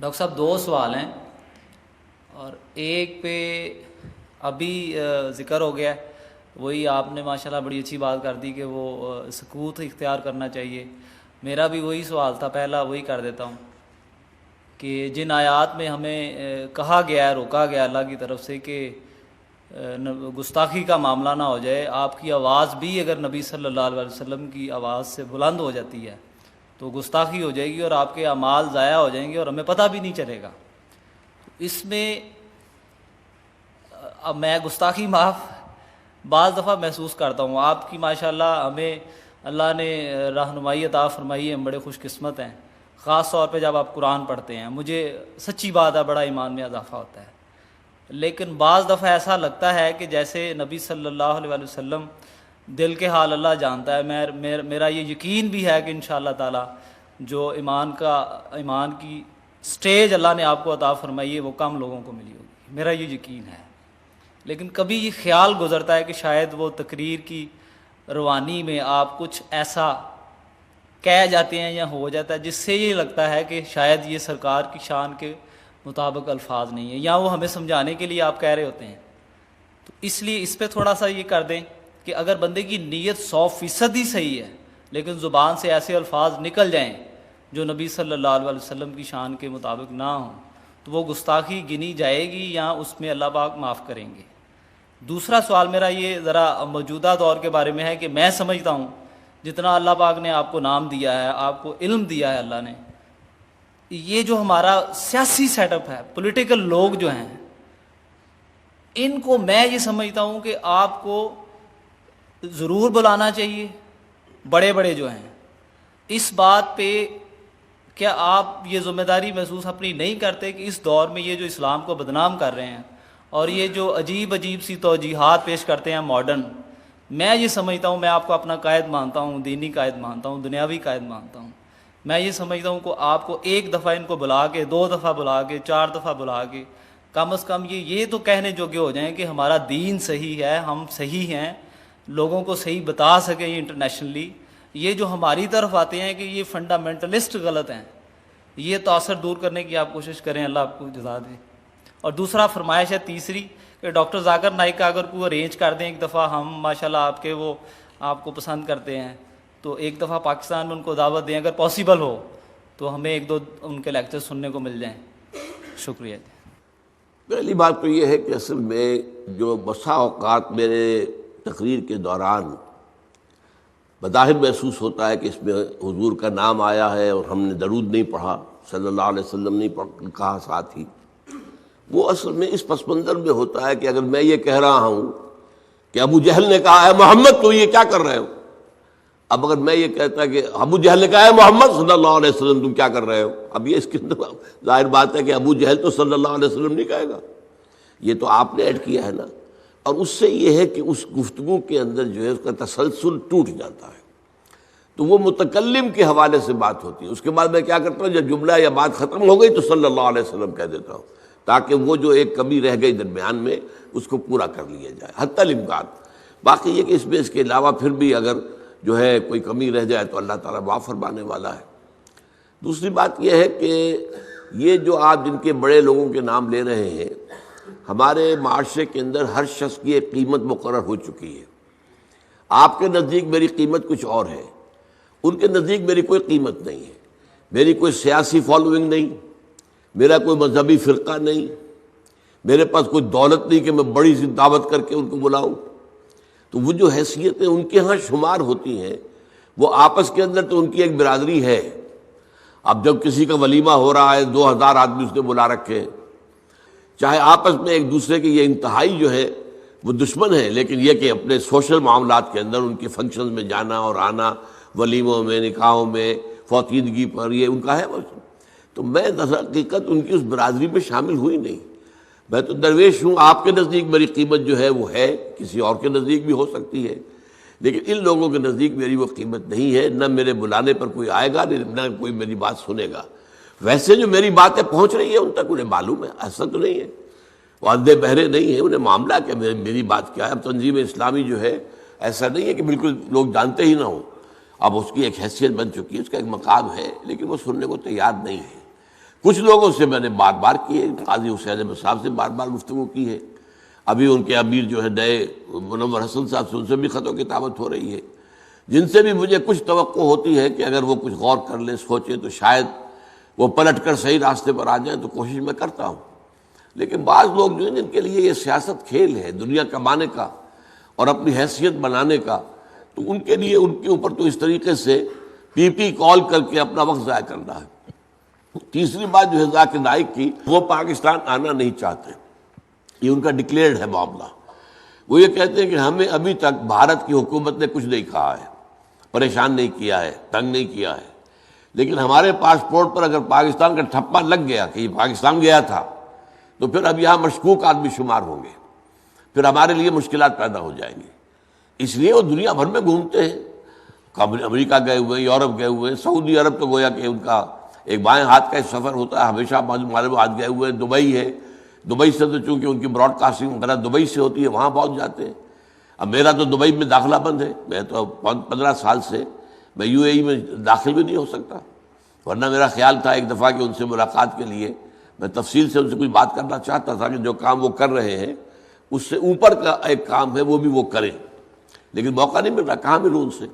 Doctor صاحب دو سوال ہیں، اور ایک پہ ابھی ذکر ہو گیا ہے، وہی آپ نے ماشاءاللہ بڑی اچھی بات کر دی کہ وہ سکوت اختیار کرنا چاہیے۔ میرا بھی وہی سوال تھا، پہلا وہی کر دیتا ہوں کہ جن آیات میں ہمیں کہا گیا ہے، روکا گیا اللہ کی طرف سے کہ گستاخی کا معاملہ نہ ہو جائے، آپ کی آواز بھی اگر نبی صلی اللہ علیہ وسلم کی آواز سے بلند ہو جاتی ہے تو گستاخی ہو جائے گی اور آپ کے اعمال ضائع ہو جائیں گے اور ہمیں پتہ بھی نہیں چلے گا۔ اس میں اب میں گستاخی معاف بعض دفعہ محسوس کرتا ہوں، آپ کی ماشاءاللہ ہمیں اللہ نے رہنمائی عطا فرمائی ہے، ہم بڑے خوش قسمت ہیں، خاص طور پہ جب آپ قرآن پڑھتے ہیں، مجھے سچی بات ہے بڑا ایمان میں اضافہ ہوتا ہے۔ لیکن بعض دفعہ ایسا لگتا ہے کہ جیسے نبی صلی اللہ علیہ وسلم، دل کے حال اللہ جانتا ہے، میرا یہ یقین بھی ہے کہ انشاءاللہ تعالی جو ایمان کی سٹیج اللہ نے آپ کو عطا فرمائی ہے وہ کم لوگوں کو ملی ہوگی، میرا یہ یقین ہے۔ لیکن کبھی یہ خیال گزرتا ہے کہ شاید وہ تقریر کی روانی میں آپ کچھ ایسا کہہ جاتے ہیں یا ہو جاتا ہے جس سے یہ لگتا ہے کہ شاید یہ سرکار کی شان کے مطابق الفاظ نہیں ہیں، یا وہ ہمیں سمجھانے کے لیے آپ کہہ رہے ہوتے ہیں۔ تو اس لیے اس پہ تھوڑا سا یہ کر دیں کہ اگر بندے کی نیت 100% ہی صحیح ہے لیکن زبان سے ایسے الفاظ نکل جائیں جو نبی صلی اللہ علیہ وسلم کی شان کے مطابق نہ ہوں تو وہ گستاخی گنی جائے گی یا اس میں اللہ پاک معاف کریں گے؟ دوسرا سوال میرا یہ ذرا موجودہ دور کے بارے میں ہے کہ میں سمجھتا ہوں جتنا اللہ پاک نے آپ کو نام دیا ہے، آپ کو علم دیا ہے اللہ نے، یہ جو ہمارا سیاسی سیٹ اپ ہے، پولیٹیکل لوگ جو ہیں، ان کو میں یہ سمجھتا ہوں کہ آپ کو ضرور بلانا چاہیے، بڑے بڑے جو ہیں۔ اس بات پہ کیا آپ یہ ذمہ داری محسوس اپنی نہیں کرتے کہ اس دور میں یہ جو اسلام کو بدنام کر رہے ہیں اور یہ جو عجیب عجیب سی توجیہات پیش کرتے ہیں ماڈرن، میں یہ سمجھتا ہوں، میں آپ کو اپنا قائد مانتا ہوں، دینی قائد مانتا ہوں، دنیاوی قائد مانتا ہوں، میں یہ سمجھتا ہوں کہ آپ کو ایک دفعہ ان کو بلا کے، 2 دفعہ بلا کے، 4 دفعہ بلا کے، کم از کم یہ تو کہنے جوگے ہو جائیں کہ ہمارا دین صحیح ہے، ہم صحیح ہیں، لوگوں کو صحیح بتا سکیں انٹرنیشنلی۔ یہ جو ہماری طرف آتے ہیں کہ یہ فنڈامنٹلسٹ غلط ہیں، یہ تاثر دور کرنے کی آپ کوشش کریں، اللہ آپ کو جزا دے۔ اور دوسرا فرمائش ہے تیسری کہ ڈاکٹر ذاکر نائک کا اگر کوئی ارینج کر دیں ایک دفعہ، ہم ماشاءاللہ آپ کے وہ آپ کو پسند کرتے ہیں، تو ایک دفعہ پاکستان میں ان کو دعوت دیں اگر پاسبل ہو، تو ہمیں 1-2 ان کے لیکچر سننے کو مل جائیں۔ شکریہ جی۔ پہلی بات تو یہ ہے کہ اصل میں جو بسا اوقات میرے تقریر کے دوران بظاہر محسوس ہوتا ہے کہ اس میں حضور کا نام آیا ہے اور ہم نے درود نہیں پڑھا، صلی اللہ علیہ وسلم نہیں کہا ساتھ ہی، وہ اصل میں اس پس منظر میں ہوتا ہے کہ اگر میں یہ کہہ رہا ہوں کہ ابو جہل نے کہا ہے محمد تو یہ کیا کر رہے ہو، اب اگر میں یہ کہتا کہ ابو جہل نے کہا ہے محمد صلی اللہ علیہ وسلم تم کیا کر رہے ہو، اب یہ اس کے اندر ظاہر بات ہے کہ ابو جہل تو صلی اللہ علیہ وسلم نہیں کہے گا، یہ تو آپ نے ایڈ کیا ہے نا۔ اور اس سے یہ ہے کہ اس گفتگو کے اندر جو ہے اس کا تسلسل ٹوٹ جاتا ہے، تو وہ متکلم کے حوالے سے بات ہوتی ہے۔ اس کے بعد میں کیا کرتا ہوں، جب جملہ یا بات ختم ہو گئی تو صلی اللہ علیہ وسلم کہہ دیتا ہوں تاکہ وہ جو ایک کمی رہ گئی درمیان میں اس کو پورا کر لیا جائے حتی الامکان۔ باقی یہ کہ اس میں اس کے علاوہ پھر بھی اگر جو ہے کوئی کمی رہ جائے تو اللہ تعالیٰ معاف فرمانے والا ہے۔ دوسری بات یہ ہے کہ یہ جو آپ جن کے بڑے لوگوں کے نام لے رہے ہیں، ہمارے معاشرے کے اندر ہر شخص کی ایک قیمت مقرر ہو چکی ہے۔ آپ کے نزدیک میری قیمت کچھ اور ہے، ان کے نزدیک میری کوئی قیمت نہیں ہے، میری کوئی سیاسی فالوئنگ نہیں، میرا کوئی مذہبی فرقہ نہیں، میرے پاس کوئی دولت نہیں کہ میں بڑی سی دعوت کر کے ان کو بلاؤں، تو وہ جو حیثیتیں ان کے ہاں شمار ہوتی ہیں وہ آپس کے اندر تو ان کی ایک برادری ہے۔ اب جب کسی کا ولیمہ ہو رہا ہے، 2000 آدمی اس نے بلا رکھے ہیں، چاہے آپس میں ایک دوسرے کے یہ انتہائی جو ہے وہ دشمن ہیں، لیکن یہ کہ اپنے سوشل معاملات کے اندر ان کے فنکشنز میں جانا اور آنا، ولیموں میں، نکاحوں میں، فوتیدگی پر، یہ ان کا ہے۔ تو میں در حقیقت ان کی اس برادری میں شامل ہوئی نہیں، میں تو درویش ہوں۔ آپ کے نزدیک میری قیمت جو ہے وہ ہے، کسی اور کے نزدیک بھی ہو سکتی ہے، لیکن ان لوگوں کے نزدیک میری وہ قیمت نہیں ہے، نہ میرے بلانے پر کوئی آئے گا، نہ کوئی میری بات سنے گا۔ ویسے جو میری باتیں پہنچ رہی ہیں ان تک انہیں معلوم ہے، ایسا تو نہیں ہے، وہ اندھے بہرے نہیں ہیں، انہیں معاملہ کہ میری بات کیا ہے۔ اب تنظیم اسلامی جو ہے ایسا نہیں ہے کہ بالکل لوگ جانتے ہی نہ ہوں، اب اس کی ایک حیثیت بن چکی ہے، اس کا ایک مقام ہے، لیکن وہ سننے کو تیار نہیں ہے۔ کچھ لوگوں سے میں نے بار بار کی ہے، قاضی حسین احمد صاحب سے بار بار گفتگو کی ہے، ابھی ان کے امیر جو ہے نئے منور حسن صاحب سے ان سے بھی خط و کتابت ہو رہی ہے، جن سے بھی مجھے کچھ توقع ہوتی ہے کہ اگر وہ کچھ غور کر لیں، سوچیں تو شاید وہ پلٹ کر صحیح راستے پر آ جائیں، تو کوشش میں کرتا ہوں۔ لیکن بعض لوگ جو ہیں جن کے لیے یہ سیاست کھیل ہے دنیا کمانے کا اور اپنی حیثیت بنانے کا، تو ان کے لیے ان کے اوپر تو اس طریقے سے پی پی کال کر کے اپنا وقت ضائع کرنا ہے۔ تیسری بات جو ہے ذاکر نائک کی، وہ پاکستان آنا نہیں چاہتے، یہ ان کا ڈکلیئرڈ ہے معاملہ۔ وہ یہ کہتے ہیں کہ ہمیں ابھی تک بھارت کی حکومت نے کچھ نہیں کہا ہے، پریشان نہیں کیا ہے، تنگ نہیں کیا ہے، لیکن ہمارے پاسپورٹ پر اگر پاکستان کا ٹھپا لگ گیا کہ یہ پاکستان گیا تھا، تو پھر اب یہاں مشکوک آدمی شمار ہوں گے، پھر ہمارے لیے مشکلات پیدا ہو جائیں گی۔ اس لیے وہ دنیا بھر میں گھومتے ہیں، امریکہ گئے ہوئے، یورپ گئے ہوئے، سعودی عرب تو گویا کہ ان کا ایک بائیں ہاتھ کا سفر ہوتا ہے ہمیشہ، معلوم آج گئے ہوئے، دبئی ہے، دبئی سے تو چونکہ ان کی براڈ کاسٹنگ وغیرہ دبئی سے ہوتی ہے، وہاں پہنچ جاتے ہیں۔ اب میرا تو دبئی میں داخلہ بند ہے، میں تو 15 سال سے میں یو اے ای میں داخل بھی نہیں ہو سکتا، ورنہ میرا خیال تھا ایک دفعہ کہ ان سے ملاقات کے لیے میں تفصیل سے ان سے کچھ بات کرنا چاہتا تھا کہ جو کام وہ کر رہے ہیں اس سے اوپر کا ایک کام ہے وہ بھی وہ کریں، لیکن موقع نہیں مل رہا، کہاں ملوں ان سے،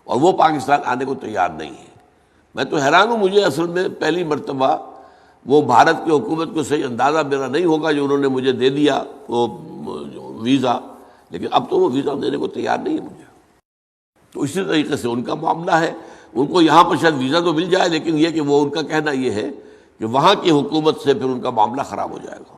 اور وہ پاکستان آنے کو تیار نہیں ہے۔ میں تو حیران ہوں، مجھے اصل میں پہلی مرتبہ وہ بھارت کی حکومت کو صحیح اندازہ میرا نہیں ہوگا جو انہوں نے مجھے دے دیا وہ ویزا، لیکن اب تو وہ ویزا دینے کو تیار نہیں ہے مجھے۔ تو اسی طریقے سے ان کا معاملہ ہے، ان کو یہاں پر شاید ویزا تو مل جائے، لیکن یہ کہ وہ ان کا کہنا یہ ہے کہ وہاں کی حکومت سے پھر ان کا معاملہ خراب ہو جائے گا۔